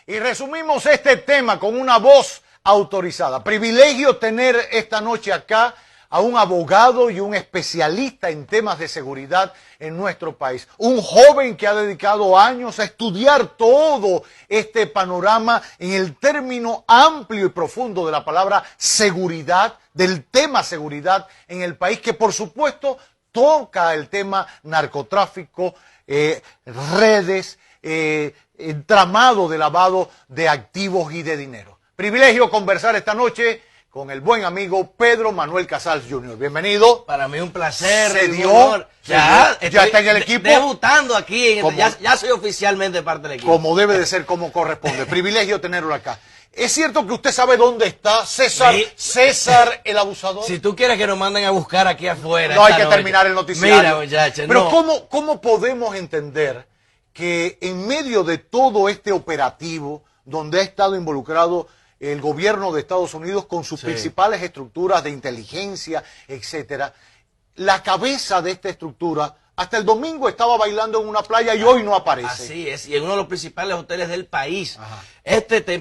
Y resumimos este tema con una voz autorizada. Privilegio tener esta noche acá a un abogado y un especialista en temas de seguridad en nuestro país. Un joven que ha dedicado años a estudiar todo este panorama en el término amplio y profundo de la palabra seguridad, del tema seguridad en el país, que por supuesto toca el tema narcotráfico, redes, entramado de lavado de activos y de dinero. Privilegio conversar esta noche con el buen amigo Pedro Manuel Casals Jr. Bienvenido. Para mí un placer. Se dio. Ya está en el equipo. Debutando aquí. Ya soy oficialmente parte del equipo. Como debe de ser, como corresponde. Privilegio tenerlo acá. ¿Es cierto que usted sabe dónde está César, sí. César el abusador? Si tú quieres que nos manden a buscar aquí afuera. No hay que terminar el noticiario. Mira, muchachos. Pero no. ¿cómo podemos entender que en medio de todo este operativo, donde ha estado involucrado el gobierno de Estados Unidos con sus principales estructuras de inteligencia, etcétera, la cabeza de esta estructura hasta el domingo estaba bailando en una playa y hoy no aparece? Así es, y en uno de los principales hoteles del país.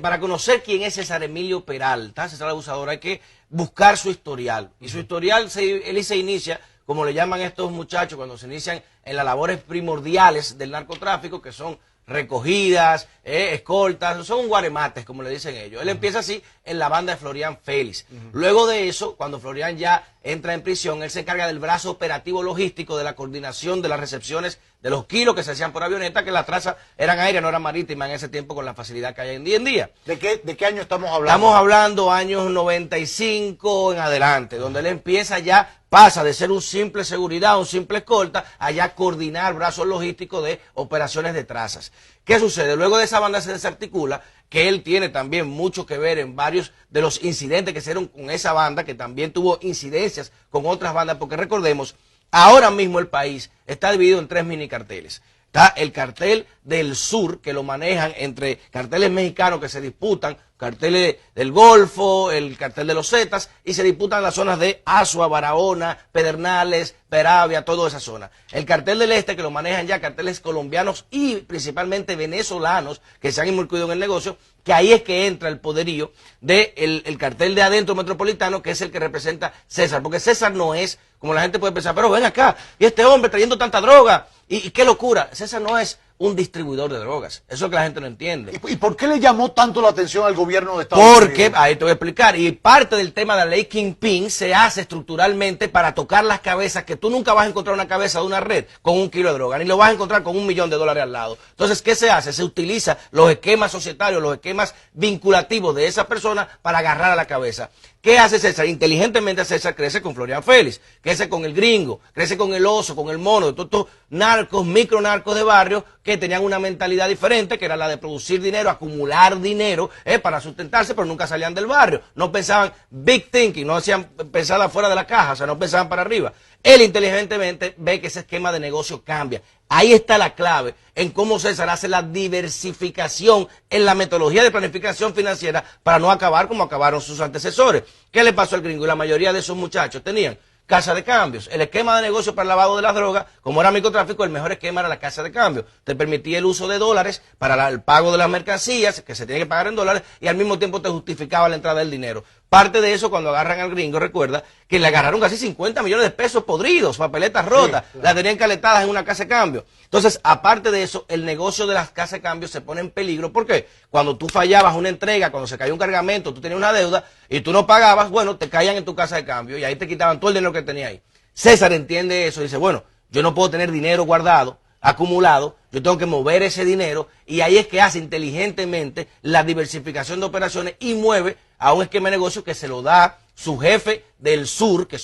Para conocer quién es César Emilio Peralta, César el abusador, hay que buscar su historial. Y su historial, él se inicia, como le llaman estos muchachos, cuando se inician en las labores primordiales del narcotráfico, que son recogidas, escoltas, son guaremates, como le dicen ellos. Él empieza así en la banda de Florian Félix. Luego de eso, cuando Florian ya entra en prisión, él se encarga del brazo operativo logístico, de la coordinación de las recepciones de los kilos que se hacían por avioneta, que las trazas eran aéreas, no eran marítimas en ese tiempo con la facilidad que hay hoy en día. ¿De qué año estamos hablando? Estamos hablando años 95 en adelante, donde él empieza ya, pasa de ser un simple seguridad, un simple escolta, a ya coordinar brazos logísticos de operaciones de trazas. ¿Qué sucede? Luego de esa banda se desarticula, que él tiene también mucho que ver en varios de los incidentes que se dieron con esa banda, que también tuvo incidencias con otras bandas, porque recordemos, ahora mismo el país está dividido en 3 mini carteles. Está el cartel del sur, que lo manejan entre carteles mexicanos que se disputan, carteles del Golfo, el cartel de los Zetas, y se disputan las zonas de Azua, Barahona, Pedernales, Peravia, toda esa zona. El cartel del este, que lo manejan ya carteles colombianos y principalmente venezolanos, que se han inmiscuido en el negocio, que ahí es que entra el poderío del cartel de adentro metropolitano, que es el que representa César, porque César no es, como la gente puede pensar, pero ven acá, y este hombre trayendo tanta droga, y qué locura. César no es un distribuidor de drogas. Eso es lo que la gente no entiende. ¿Y por qué le llamó tanto la atención al gobierno de Estados Unidos? Porque, ahí te voy a explicar, y parte del tema de la ley Kingpin se hace estructuralmente para tocar las cabezas, que tú nunca vas a encontrar una cabeza de una red con 1 kilo de droga, ni lo vas a encontrar con $1 millón al lado. Entonces, ¿qué se hace? Se utiliza los esquemas societarios, los esquemas vinculativos de esa persona para agarrar a la cabeza. ¿Qué hace César? Inteligentemente César crece con Florian Félix, crece con el Gringo, crece con el Oso, con el Mono, todos estos narcos, micronarcos de barrio que tenían una mentalidad diferente, que era la de producir dinero, acumular dinero para sustentarse, pero nunca salían del barrio. No pensaban big thinking, no hacían pensar fuera de la caja, o sea, no pensaban para arriba. Él inteligentemente ve que ese esquema de negocio cambia. Ahí está la clave en cómo César hace la diversificación en la metodología de planificación financiera para no acabar como acabaron sus antecesores. ¿Qué le pasó al Gringo? Y la mayoría de esos muchachos tenían casa de cambios. El esquema de negocio para el lavado de las drogas, como era microtráfico, el mejor esquema era la casa de cambio. Te permitía el uso de dólares para el pago de las mercancías, que se tiene que pagar en dólares, y al mismo tiempo te justificaba la entrada del dinero. Parte de eso, cuando agarran al Gringo, recuerda que le agarraron casi 50 millones de pesos podridos, papeletas rotas, sí, claro. Las tenían caletadas en una casa de cambio. Entonces, aparte de eso, el negocio de las casas de cambio se pone en peligro. ¿Por qué? Cuando tú fallabas una entrega, cuando se cayó un cargamento, tú tenías una deuda y tú no pagabas, bueno, te caían en tu casa de cambio y ahí te quitaban todo el dinero que tenías ahí. César entiende eso y dice, bueno, yo no puedo tener dinero guardado, acumulado, yo tengo que mover ese dinero, y ahí es que hace inteligentemente la diversificación de operaciones y mueve a un esquema de negocio que se lo da su jefe del sur, que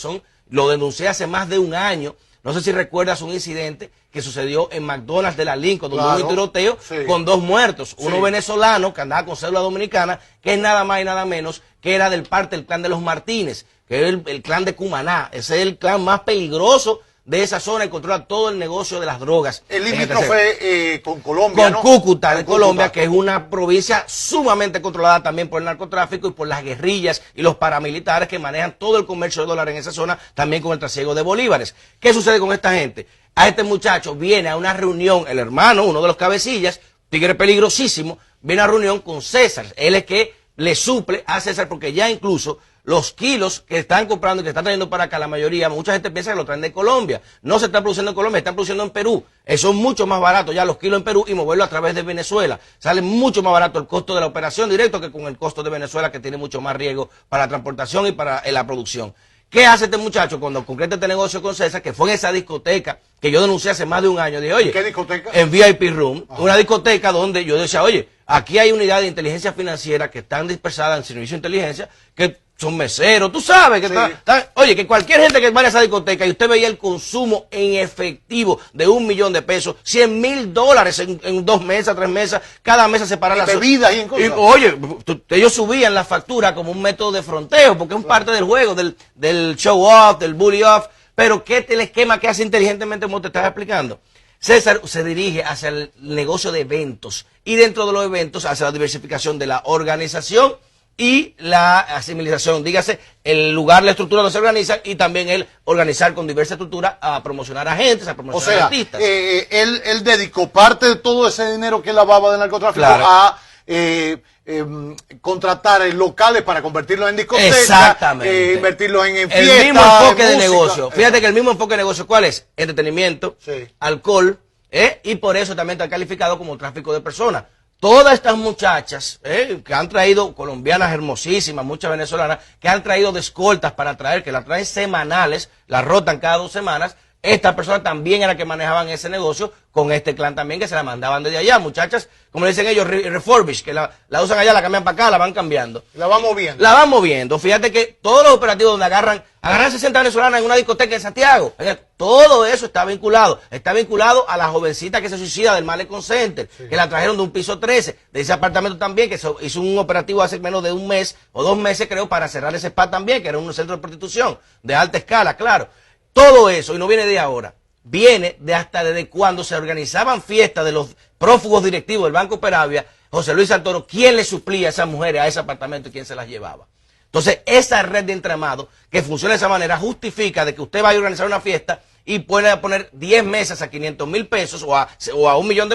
lo denuncié hace más de un año. No sé si recuerdas un incidente que sucedió en McDonald's de la Lincoln, donde hubo un tiroteo con 2 muertos. Uno venezolano que andaba con cédula dominicana, que es nada más y nada menos que era del parte del clan de los Martínez, que es el clan de Cumaná. Ese es el clan más peligroso de esa zona y controla todo el negocio de las drogas. El limítrofe con Colombia, con ¿no? Cúcuta, de Colombia, que es una provincia sumamente controlada también por el narcotráfico y por las guerrillas y los paramilitares que manejan todo el comercio de dólares en esa zona, también con el trasiego de bolívares. ¿Qué sucede con esta gente? A este muchacho viene a una reunión, el hermano, uno de los cabecillas, tigre peligrosísimo, viene a reunión con César. Él es que le suple a César porque ya incluso los kilos que están comprando y que están trayendo para acá, la mayoría, mucha gente piensa que lo traen de Colombia. No se están produciendo en Colombia, están produciendo en Perú. Eso es mucho más barato ya los kilos en Perú y moverlo a través de Venezuela. Sale mucho más barato el costo de la operación directo que con el costo de Venezuela, que tiene mucho más riesgo para la transportación y para la producción. ¿Qué hace este muchacho cuando concreta este negocio con César? Que fue en esa discoteca que yo denuncié hace más de un año. Dije, oye, ¿qué discoteca? En VIP Room, una discoteca donde yo decía, oye, aquí hay unidades de inteligencia financiera que están dispersadas en servicio de inteligencia, que son meseros, tú sabes que oye, que cualquier gente que vaya a esa discoteca y usted veía el consumo en efectivo de $1 millón, $100,000 en 2 mesas, 3 mesas, cada mesa separada. Bebidas y en cosas. Oye, ellos subían la factura como un método de fronteo, porque es parte del juego, del show off, del bully off, pero ¿qué es el esquema que hace inteligentemente como te estás explicando? César se dirige hacia el negocio de eventos y dentro de los eventos hacia la diversificación de la organización y la asimilización, dígase, el lugar, la estructura donde se organizan y también el organizar con diversas estructuras a promocionar agentes, a promocionar artistas. Él dedicó parte de todo ese dinero que él lavaba del narcotráfico a contratar locales para convertirlos en discotecas, exactamente, invertirlos en fiestas, el mismo enfoque de negocio. Fíjate que el mismo enfoque de negocio, ¿cuál es? Entretenimiento, sí, alcohol, y por eso también está calificado como tráfico de personas. Todas estas muchachas que han traído, colombianas hermosísimas, muchas venezolanas, que han traído de escoltas para traer, que las traen semanales, las rotan cada 2 semanas, estas personas también eran que manejaban ese negocio con este clan también, que se la mandaban desde allá. Muchachas, como le dicen ellos, refurbish, que la usan allá, la cambian para acá, la van cambiando. La van moviendo. La van moviendo. Fíjate que todos los operativos donde agarran 60 venezolanas en una discoteca en Santiago, todo eso está vinculado a la jovencita que se suicida del Malecón Center, sí, que la trajeron de un piso 13, de ese apartamento también, que hizo un operativo hace menos de 1 mes o 2 meses, creo, para cerrar ese spa también, que era un centro de prostitución de alta escala, claro. Todo eso, y no viene de ahora, viene de hasta desde cuando se organizaban fiestas de los prófugos directivos del Banco Peravia, José Luis Santoro, ¿quién le suplía a esas mujeres a ese apartamento y quién se las llevaba? Entonces, esa red de entramado que funciona de esa manera justifica de que usted vaya a organizar una fiesta y puede poner 10 mesas a 500,000 pesos o a $1 millón,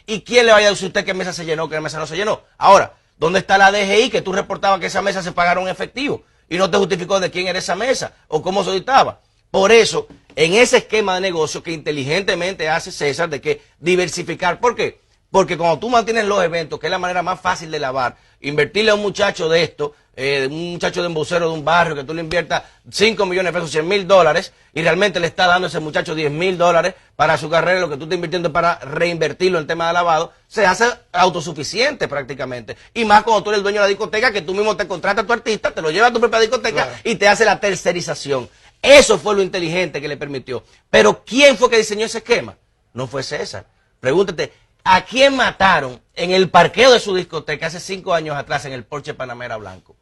y quién le vaya a decir a usted qué mesa se llenó, qué mesa no se llenó. Ahora, ¿dónde está la DGI que tú reportabas que esa mesa se pagaron en efectivo y no te justificó de quién era esa mesa o cómo se auditaba? Por eso, en ese esquema de negocio que inteligentemente hace César de que diversificar, ¿por qué? Porque cuando tú mantienes los eventos, que es la manera más fácil de lavar, invertirle a un muchacho de esto, un muchacho de embocero de un barrio, que tú le inviertas 5 millones de pesos, $100,000, y realmente le está dando a ese muchacho $10,000 para su carrera, lo que tú estás invirtiendo para reinvertirlo en el tema de lavado, se hace autosuficiente prácticamente. Y más cuando tú eres el dueño de la discoteca, que tú mismo te contratas a tu artista, te lo llevas a tu propia discoteca, claro, y te hace la tercerización. Eso fue lo inteligente que le permitió. Pero ¿quién fue que diseñó ese esquema? No fue César. Pregúntate, ¿a quién mataron en el parqueo de su discoteca hace 5 años atrás en el Porsche Panamera blanco?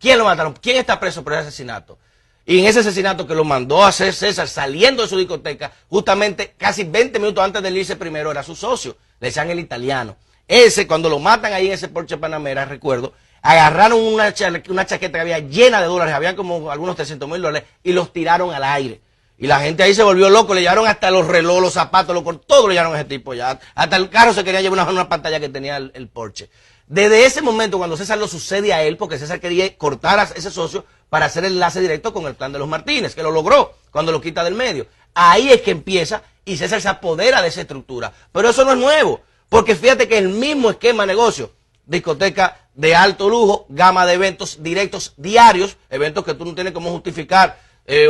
¿Quién lo mataron? ¿Quién está preso por ese asesinato? Y en ese asesinato que lo mandó a hacer César saliendo de su discoteca, justamente casi 20 minutos antes de irse primero, era su socio, le decían el italiano. Ese, cuando lo matan ahí en ese Porsche Panamera, recuerdo, agarraron una chaqueta que había llena de dólares, habían como algunos $300,000, y los tiraron al aire. Y la gente ahí se volvió loco, le llevaron hasta los relojes, los zapatos, todo le llevaron a ese tipo ya. Hasta el carro se quería llevar una pantalla que tenía el Porsche. Desde ese momento, cuando César lo sucede a él, porque César quería cortar a ese socio para hacer el enlace directo con el plan de los Martínez, que lo logró cuando lo quita del medio. Ahí es que empieza y César se apodera de esa estructura. Pero eso no es nuevo, porque fíjate que el mismo esquema de negocio, discoteca de alto lujo, gama de eventos directos diarios, eventos que tú no tienes cómo justificar,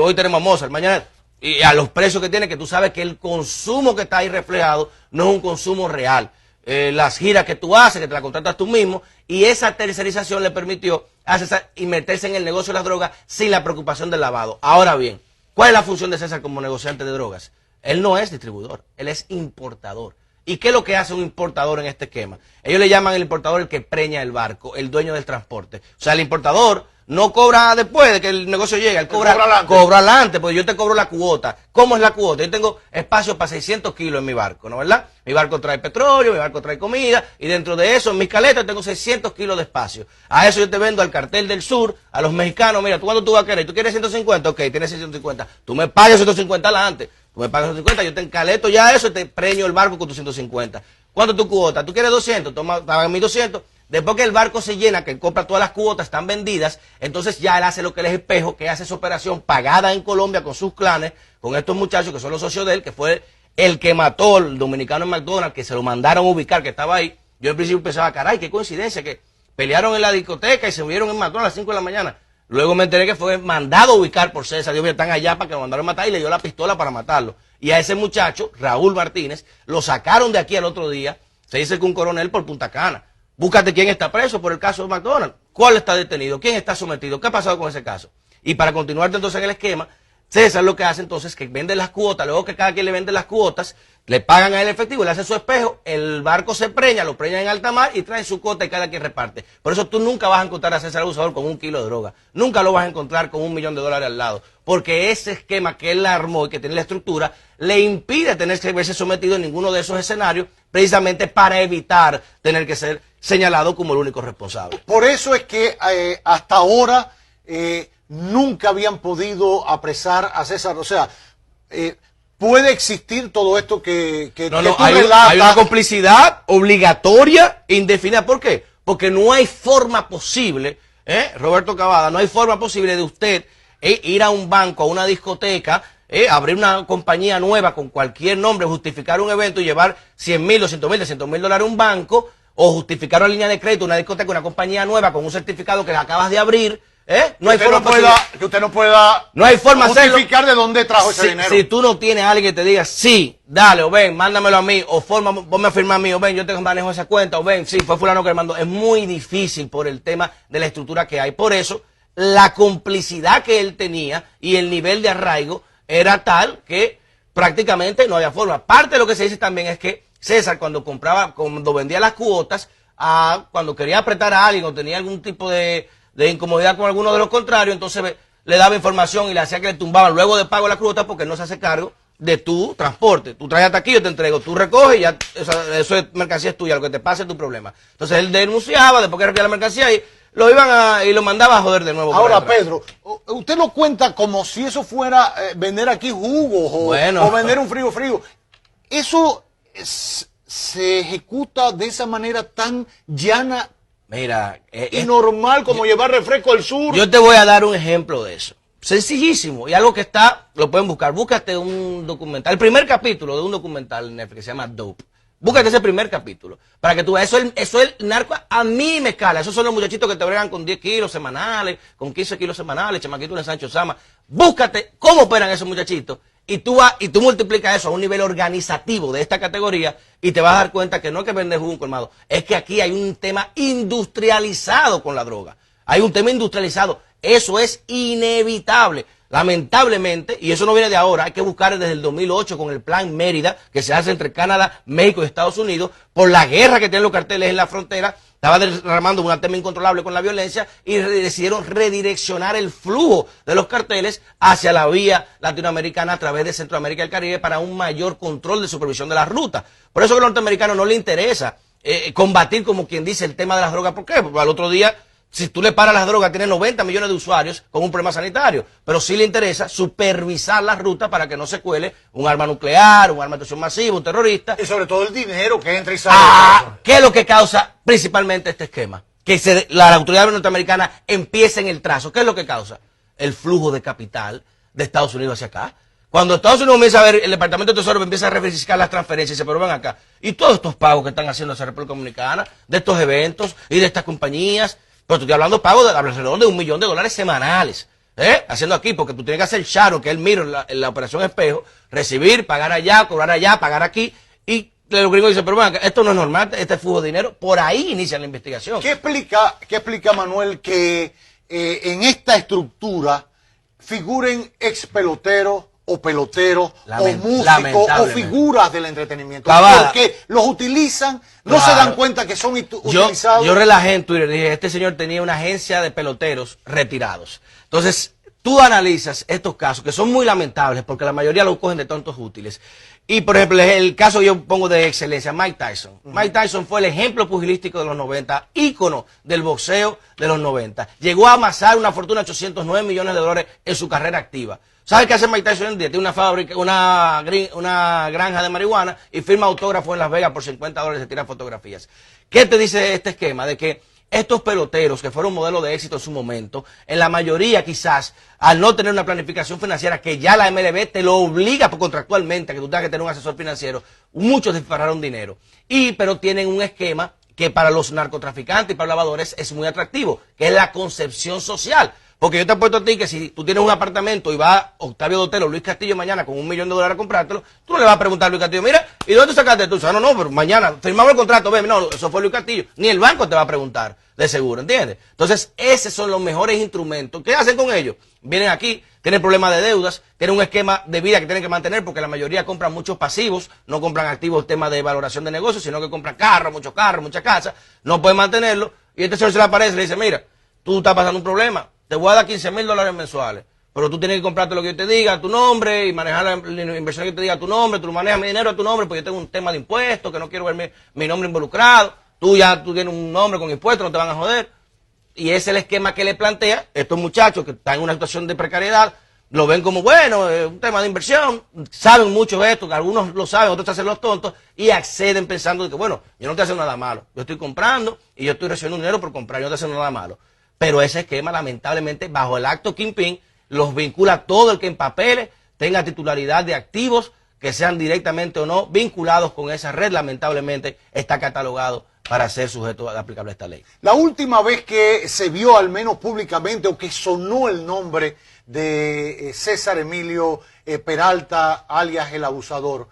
hoy tenemos a Mozart, mañana, y a los precios que tiene, que tú sabes que el consumo que está ahí reflejado no es un consumo real. Las giras que tú haces, que te las contratas tú mismo, y esa tercerización le permitió a César y meterse en el negocio de las drogas sin la preocupación del lavado. Ahora bien, ¿cuál es la función de César como negociante de drogas? Él no es distribuidor, él es importador. ¿Y qué es lo que hace un importador en este esquema? Ellos le llaman el importador el que preña el barco, el dueño del transporte. O sea, el importador no cobra después de que el negocio llega, él cobra adelante, porque yo te cobro la cuota. ¿Cómo es la cuota? Yo tengo espacio para 600 kilos en mi barco, ¿no verdad? Mi barco trae petróleo, mi barco trae comida, y dentro de eso, en mis caletas, tengo 600 kilos de espacio. A eso yo te vendo al cartel del sur, a los mexicanos, mira, ¿tú cuánto tú vas a querer? ¿Tú quieres 150? Ok, tienes 650. Tú me pagas 150 adelante. Tú me pagas 150, yo te encaleto ya eso y te preño el barco con tus 150. ¿Cuánto tu cuota? ¿Tú quieres 200? Toma, paga 1.200. Después que el barco se llena, que él compra todas las cuotas, están vendidas, entonces ya él hace lo que él es espejo, que hace esa operación pagada en Colombia con sus clanes, con estos muchachos que son los socios de él, que fue el que mató al dominicano en McDonald's, que se lo mandaron a ubicar, que estaba ahí. Yo al principio pensaba, caray, qué coincidencia, que pelearon en la discoteca y se vieron en McDonald's a las 5 de la mañana. Luego me enteré que fue mandado a ubicar por César. Dios mío, están allá para que lo mandaron a matar y le dio la pistola para matarlo. Y a ese muchacho, Raúl Martínez, lo sacaron de aquí al otro día. Se dice que un coronel por Punta Cana. Búscate quién está preso por el caso de McDonald's. ¿Cuál está detenido? ¿Quién está sometido? ¿Qué ha pasado con ese caso? Y para continuar entonces en el esquema, César lo que hace entonces es que vende las cuotas, luego que cada quien le vende las cuotas, le pagan a él efectivo, le hace su espejo, el barco se preña, lo preña en alta mar y trae su cuota y cada quien reparte. Por eso tú nunca vas a encontrar a César Abusador con 1 kilo de droga, nunca lo vas a encontrar con $1 millón al lado, porque ese esquema que él armó y que tiene la estructura, le impide tener que verse sometido en ninguno de esos escenarios, precisamente para evitar tener que ser señalado como el único responsable. Por eso es que hasta ahora nunca habían podido apresar a César, o sea, puede existir todo esto que tú relatas. Hay una complicidad obligatoria e indefinida. ¿Por qué? Porque no hay forma posible, Roberto Cavada, no hay forma posible de usted ir a un banco, a una discoteca, abrir una compañía nueva con cualquier nombre, justificar un evento y llevar 100.000, 200.000, $300.000 a un banco, o justificar una línea de crédito, una discoteca, una compañía nueva con un certificado que acabas de abrir. No hay forma que usted no pueda no hay forma justificar de dónde trajo ese dinero. Si tú no tienes a alguien que te diga, sí, dale, o ven, mándamelo a mí, o ponme a firmar a mí, o ven, yo te manejo esa cuenta, o ven, sí, fue fulano que me mandó. Es muy difícil por el tema de la estructura que hay. Por eso, la complicidad que él tenía y el nivel de arraigo era tal que prácticamente no había forma. Parte de lo que se dice también es que César, cuando vendía las cuotas, cuando quería apretar a alguien o tenía algún tipo de incomodidad con alguno de los contrarios, entonces le daba información y le hacía que le tumbaban luego de pago la cuota porque no se hace cargo de tu transporte. Tú traes hasta aquí, yo te entrego, tú recoges y ya eso es mercancía es tuya, lo que te pase es tu problema. Entonces él denunciaba, después que recogía la mercancía y lo mandaba a joder de nuevo. Ahora, Pedro, usted lo cuenta como si eso fuera vender aquí jugos o vender un frío. Eso se ejecuta de esa manera tan llana. Mira, y normal como llevar refresco al sur. Yo te voy a dar un ejemplo de eso. Sencillísimo. Y algo que lo pueden buscar. Búscate un documental. El primer capítulo de un documental en Netflix que se llama Dope. Búscate ese primer capítulo. Para que tú veas. Eso es el narco. A mí me cala. Esos son los muchachitos que te bregan con 10 kilos semanales, con 15 kilos semanales, chamaquitos en Sancho Sama. Búscate cómo operan esos muchachitos. Y tú multiplicas eso a un nivel organizativo de esta categoría y te vas a dar cuenta que no es que vender jugo colmado, es que aquí hay un tema industrializado con la droga. Hay un tema industrializado. Eso es inevitable. Lamentablemente, y eso no viene de ahora, hay que buscar desde el 2008 con el Plan Mérida, que se hace entre Canadá, México y Estados Unidos, por la guerra que tienen los carteles en la frontera, estaba derramando un tema incontrolable con la violencia y decidieron redireccionar el flujo de los carteles hacia la vía latinoamericana a través de Centroamérica y el Caribe para un mayor control de supervisión de las rutas. Por eso que a los norteamericanos no les interesa combatir, como quien dice, el tema de las drogas. ¿Por qué? Porque al otro día, si tú le paras las drogas, tiene 90 millones de usuarios con un problema sanitario. Pero sí le interesa supervisar las rutas para que no se cuele un arma nuclear, un arma de destrucción masiva, un terrorista. Y sobre todo el dinero que entra y sale. ¿Qué es lo que causa principalmente este esquema? Que la autoridad norteamericana empiece en el trazo. ¿Qué es lo que causa? El flujo de capital de Estados Unidos hacia acá. Cuando Estados Unidos comienza a ver, el Departamento de Tesoro empieza a refrescar las transferencias y dice, pero ven acá. Y todos estos pagos que están haciendo esa República Dominicana, de estos eventos y de estas compañías. Pero tú estoy hablando de pagos de alrededor de $1 millón semanales. Haciendo aquí, porque tú tienes que hacer Sharon, que es el miro en la operación espejo, recibir, pagar allá, cobrar allá, pagar aquí. Y los gringos dicen, pero bueno, esto no es normal, este flujo de dinero. Por ahí inicia la investigación. ¿Qué explica Manuel, que en esta estructura figuren ex peloteros o peloteros o músicos o figuras del entretenimiento? Cavada. Porque los utilizan, no se dan cuenta que son utilizados. Yo relajé en Twitter, dije, este señor tenía una agencia de peloteros retirados. Entonces, tú analizas estos casos, que son muy lamentables, porque la mayoría los cogen de tontos útiles, Y, por ejemplo, el caso que yo pongo de excelencia, Mike Tyson. Mike Tyson fue el ejemplo pugilístico de los 90, ícono del boxeo de los 90. Llegó a amasar una fortuna de 809 millones de dólares en su carrera activa. ¿Sabes qué hace Mike Tyson hoy en día? Tiene una fábrica, una granja de marihuana y firma autógrafos en Las Vegas por $50 y se tira fotografías. ¿Qué te dice este esquema? De que estos peloteros que fueron modelos de éxito en su momento, en la mayoría quizás, al no tener una planificación financiera que ya la MLB te lo obliga contractualmente a que tú tengas que tener un asesor financiero, muchos despilfarraron dinero. Pero tienen un esquema que para los narcotraficantes y para los lavadores es muy atractivo, que es la concepción social. Porque yo te apuesto a ti que si tú tienes un apartamento y va Octavio Dotelo, Luis Castillo mañana con $1 millón a comprártelo, tú no le vas a preguntar a Luis Castillo, mira, ¿y dónde tú sacaste tú? O sea, no, pero mañana firmamos el contrato, ven, no, eso fue Luis Castillo. Ni el banco te va a preguntar, de seguro, ¿entiendes? Entonces, esos son los mejores instrumentos. ¿Qué hacen con ellos? Vienen aquí, tienen problemas de deudas, tienen un esquema de vida que tienen que mantener porque la mayoría compran muchos pasivos, no compran activos temas de valoración de negocios, sino que compran carros, muchas casas, no pueden mantenerlo, y este señor se le aparece y le dice, mira, tú estás pasando un problema, te voy a dar $15,000 mensuales, pero tú tienes que comprarte lo que yo te diga a tu nombre y manejar la inversión que yo te diga a tu nombre, tú manejas mi dinero a tu nombre, porque yo tengo un tema de impuestos, que no quiero ver mi nombre involucrado, tú tienes un nombre con impuestos, no te van a joder. Y ese es el esquema que le plantea estos muchachos que están en una situación de precariedad, lo ven como, bueno, es un tema de inversión, saben mucho de esto, algunos lo saben, otros se hacen los tontos, y acceden pensando que, bueno, yo no estoy haciendo nada malo, yo estoy comprando y yo estoy recibiendo dinero por comprar, yo no estoy haciendo nada malo. Pero ese esquema, lamentablemente, bajo el acto Kingpin, los vincula a todo el que en papeles tenga titularidad de activos que sean directamente o no vinculados con esa red, lamentablemente, está catalogado para ser sujeto aplicable a esta ley. La última vez que se vio, al menos públicamente, o que sonó el nombre de César Emilio Peralta, alias el abusador,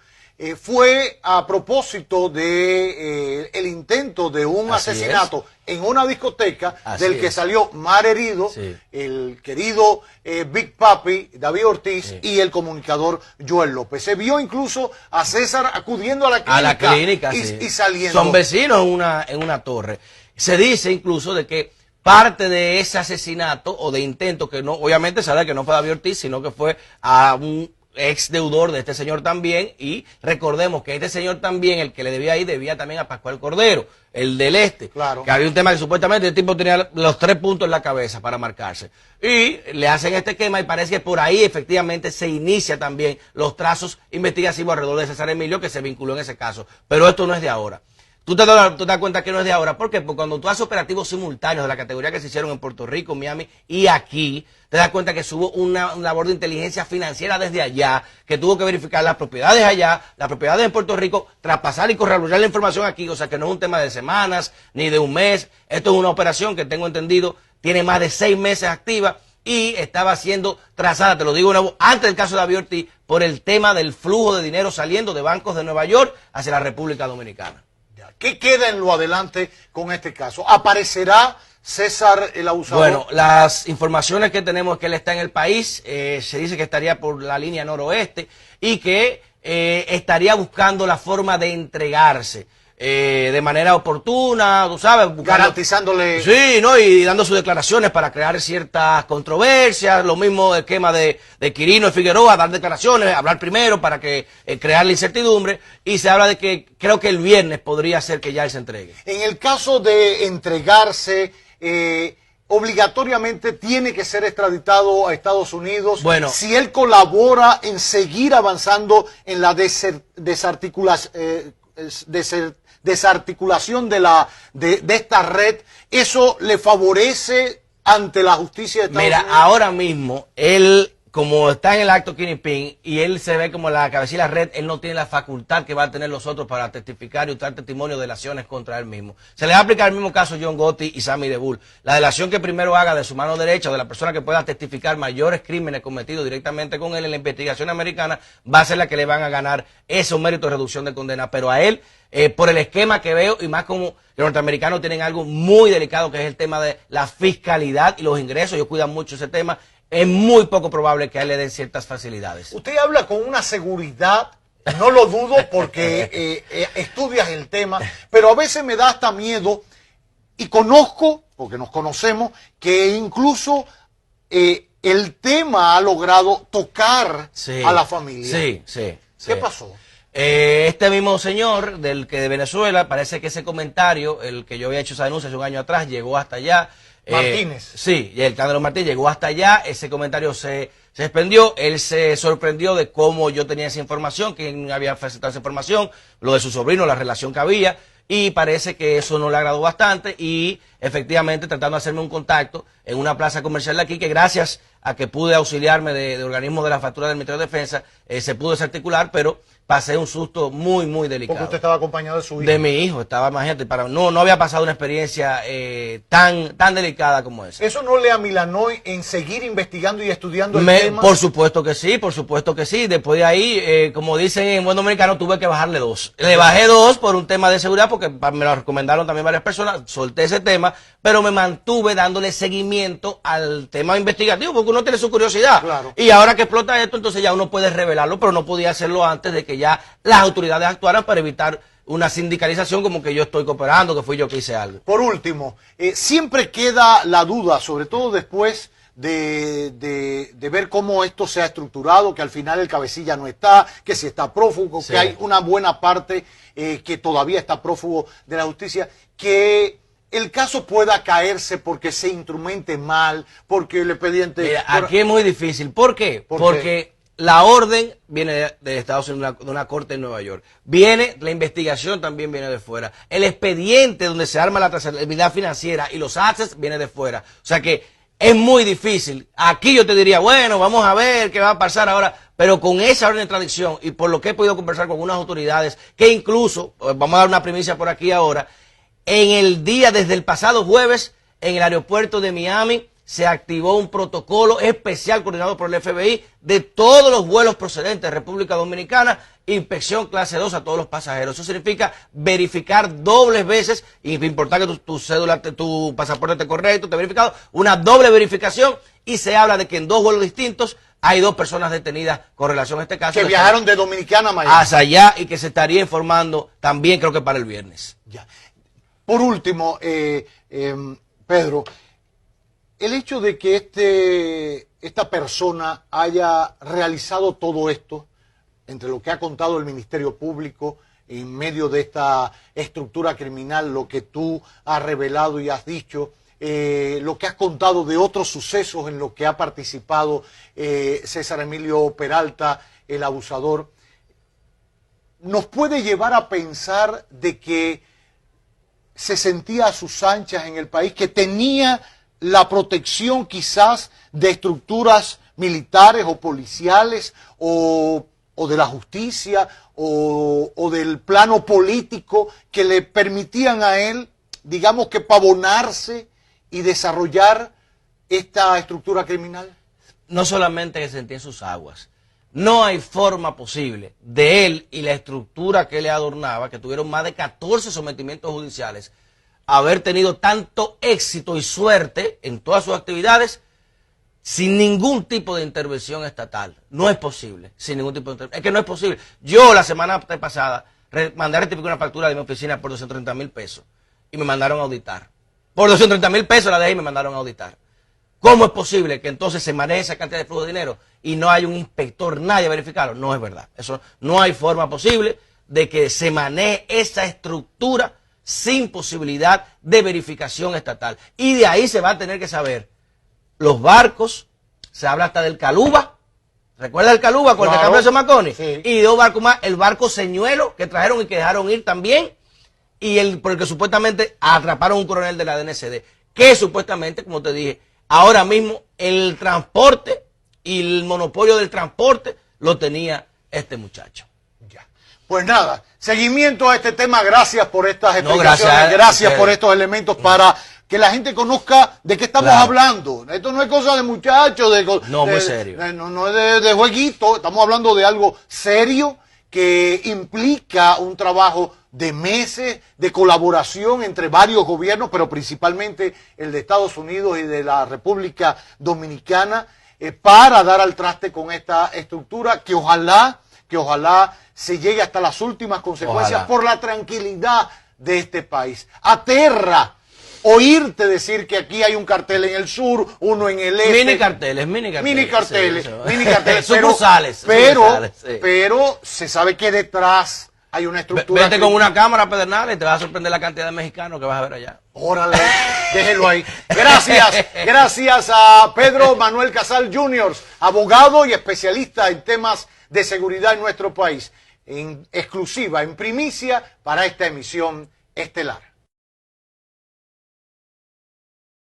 fue a propósito de el intento de un asesinato en una discoteca del que salió mal herido el querido Big Papi David Ortiz y el comunicador Joel López. Se vio incluso a César acudiendo a la clínica y saliendo. Son vecinos en una torre. Se dice incluso de que parte de ese asesinato o de intento, que no, obviamente sabe que no fue David Ortiz, sino que fue a un ex deudor de este señor también, y recordemos que este señor también, el que le debía ahí, debía también a Pascual Cordero, el del este, claro, que había un tema que supuestamente el tipo tenía los 3 puntos en la cabeza para marcarse, y le hacen este esquema y parece que por ahí efectivamente se inicia también los trazos investigativos alrededor de César Emilio, que se vinculó en ese caso, pero esto no es de ahora. Tú te das cuenta que no es de ahora. ¿Por qué? Porque cuando tú haces operativos simultáneos de la categoría que se hicieron en Puerto Rico, Miami y aquí, te das cuenta que hubo una labor de inteligencia financiera desde allá, que tuvo que verificar las propiedades allá, las propiedades en Puerto Rico, traspasar y corroborar la información aquí. O sea que no es un tema de semanas ni de un mes. Esto es una operación que tengo entendido tiene más de 6 meses activa y estaba siendo trazada, te lo digo de nuevo, antes del caso de David Ortiz, por el tema del flujo de dinero saliendo de bancos de Nueva York hacia la República Dominicana. ¿Qué queda en lo adelante con este caso? ¿Aparecerá César el abusador? Bueno, las informaciones que tenemos es que él está en el país, se dice que estaría por la línea noroeste y que estaría buscando la forma de entregarse de manera oportuna, tú sabes, buscando, garantizándole... Sí, ¿no? Y dando sus declaraciones para crear ciertas controversias, lo mismo esquema de Quirino y Figueroa, dar declaraciones, hablar primero para que crear la incertidumbre, y se habla de que creo que el viernes podría ser que ya él se entregue. En el caso de entregarse, obligatoriamente tiene que ser extraditado a Estados Unidos. Bueno, si él colabora en seguir avanzando en la desarticulación de esta red, ¿eso le favorece ante la justicia de Estados Unidos? Mira, ahora mismo, él, como está en el acto Kingpin y él se ve como la cabecilla de la red, él no tiene la facultad que van a tener los otros para testificar y usar testimonio de delaciones contra él mismo. Se le va a aplicar el mismo caso a John Gotti y Sammy DeBull. La delación que primero haga de su mano derecha o de la persona que pueda testificar mayores crímenes cometidos directamente con él en la investigación americana va a ser la que le van a ganar esos méritos de reducción de condena. Pero a él, por el esquema que veo, y más como los norteamericanos tienen algo muy delicado que es el tema de la fiscalidad y los ingresos, ellos cuidan mucho ese tema, es muy poco probable que a él le den ciertas facilidades. Usted habla con una seguridad, no lo dudo porque estudias el tema, pero a veces me da hasta miedo, y conozco, porque nos conocemos, que incluso el tema ha logrado tocar a la familia. Sí. ¿Qué pasó? Este mismo señor del que de Venezuela, parece que ese comentario, el que yo había hecho esa denuncia hace un año atrás, llegó hasta allá. Martínez. Sí, el Candelo Martínez llegó hasta allá, ese comentario se expendió, él se sorprendió de cómo yo tenía esa información, quién había facilitado esa información, lo de su sobrino, la relación que había, y parece que eso no le agradó bastante, y efectivamente tratando de hacerme un contacto en una plaza comercial de aquí, que gracias a que pude auxiliarme de organismos de la factura del Ministerio de Defensa, se pudo desarticular, pero pasé un susto muy, muy delicado. Porque usted estaba acompañado de su hijo. De mi hijo, estaba, imagínate, no había pasado una experiencia tan delicada como esa. ¿Eso no le amilanó en seguir investigando y estudiando el tema? Por supuesto que sí, por supuesto que sí. Después de ahí, como dicen en buen dominicano, tuve que bajarle 2. Le bajé 2 por un tema de seguridad, porque me lo recomendaron también varias personas, solté ese tema, pero me mantuve dándole seguimiento al tema investigativo, porque uno tiene su curiosidad. Claro. Y ahora que explota esto, entonces ya uno puede revelarlo, pero no podía hacerlo antes de que ya las autoridades actuaran para evitar una sindicalización como que yo estoy cooperando, que fui yo que hice algo. Por último, siempre queda la duda, sobre todo después de ver cómo esto se ha estructurado, que al final el cabecilla no está, que si está prófugo, Sí. que hay una buena parte que todavía está prófugo de la justicia, que el caso pueda caerse porque se instrumente mal, porque el expediente... Mira, aquí es muy difícil. ¿Por qué? ¿Por qué? Porque la orden viene de Estados Unidos, de una corte en Nueva York. La investigación también viene de fuera. El expediente donde se arma la trazabilidad financiera y los access viene de fuera. O sea que es muy difícil. Aquí yo te diría, bueno, vamos a ver qué va a pasar ahora. Pero con esa orden de extradición y por lo que he podido conversar con algunas autoridades, que incluso, vamos a dar una primicia por aquí ahora, en el día, desde el pasado jueves, en el aeropuerto de Miami, se activó un protocolo especial coordinado por el FBI de todos los vuelos procedentes de República Dominicana, inspección clase 2 a todos los pasajeros. Eso significa verificar dobles veces, y importar que tu cédula, tu pasaporte esté correcto, esté verificado, una doble verificación, y se habla de que en 2 vuelos distintos hay 2 personas detenidas con relación a este caso. Que viajaron de Dominicana a Miami. Hacia allá, y que se estaría informando también, creo que para el viernes. Ya. Por último, Pedro, el hecho de que esta persona haya realizado todo esto, entre lo que ha contado el Ministerio Público, en medio de esta estructura criminal, lo que tú has revelado y has dicho, lo que has contado de otros sucesos en los que ha participado César Emilio Peralta, el abusador, nos puede llevar a pensar de que se sentía a sus anchas en el país, que tenía la protección quizás de estructuras militares o policiales o de la justicia o del plano político que le permitían a él, digamos que pavonarse y desarrollar esta estructura criminal. No solamente que se sentía en sus aguas, no hay forma posible de él y la estructura que le adornaba, que tuvieron más de 14 sometimientos judiciales, haber tenido tanto éxito y suerte en todas sus actividades sin ningún tipo de intervención estatal. No es posible, sin ningún tipo de intervención. Es que no es posible. Yo la semana pasada mandé a rectificar una factura de mi oficina por 230,000 pesos y me mandaron a auditar. Por 230,000 pesos la dejé y me mandaron a auditar. ¿Cómo es posible que entonces se maneje esa cantidad de flujo de dinero y no hay un inspector, nadie a verificarlo? No es verdad. Eso no hay forma posible de que se maneje esa estructura sin posibilidad de verificación estatal. Y de ahí se va a tener que saber los barcos, se habla hasta del Caluba. ¿Recuerda el Caluba con el que cambió ese Maconi? Sí. Y 2 barcos más, el barco Señuelo que trajeron y que dejaron ir también, y por el que supuestamente atraparon un coronel de la DNCD, que supuestamente, como te dije, ahora mismo el transporte y el monopolio del transporte lo tenía este muchacho. Ya. Pues nada, seguimiento a este tema, gracias por estas explicaciones, gracias, gracias por estos elementos para que la gente conozca de qué estamos hablando. Esto no es cosa de muchachos, muy serio. No es de jueguito, estamos hablando de algo serio que implica un trabajo de meses de colaboración entre varios gobiernos, pero principalmente el de Estados Unidos y de la República Dominicana, para dar al traste con esta estructura que ojalá se llegue hasta las últimas consecuencias. Ojalá. Por la tranquilidad de este país. Aterra oírte decir que aquí hay un cartel en el sur, uno en el este. Mini carteles. Mini Sí, carteles. Sucursales. Pero se sabe que detrás hay una estructura. Vete con una cámara, Pedernales, y te vas a sorprender la cantidad de mexicanos que vas a ver allá. Órale, déjelo ahí. Gracias a Pedro Manuel Casal Jr., abogado y especialista en temas de seguridad en nuestro país, en exclusiva, en primicia para esta emisión estelar.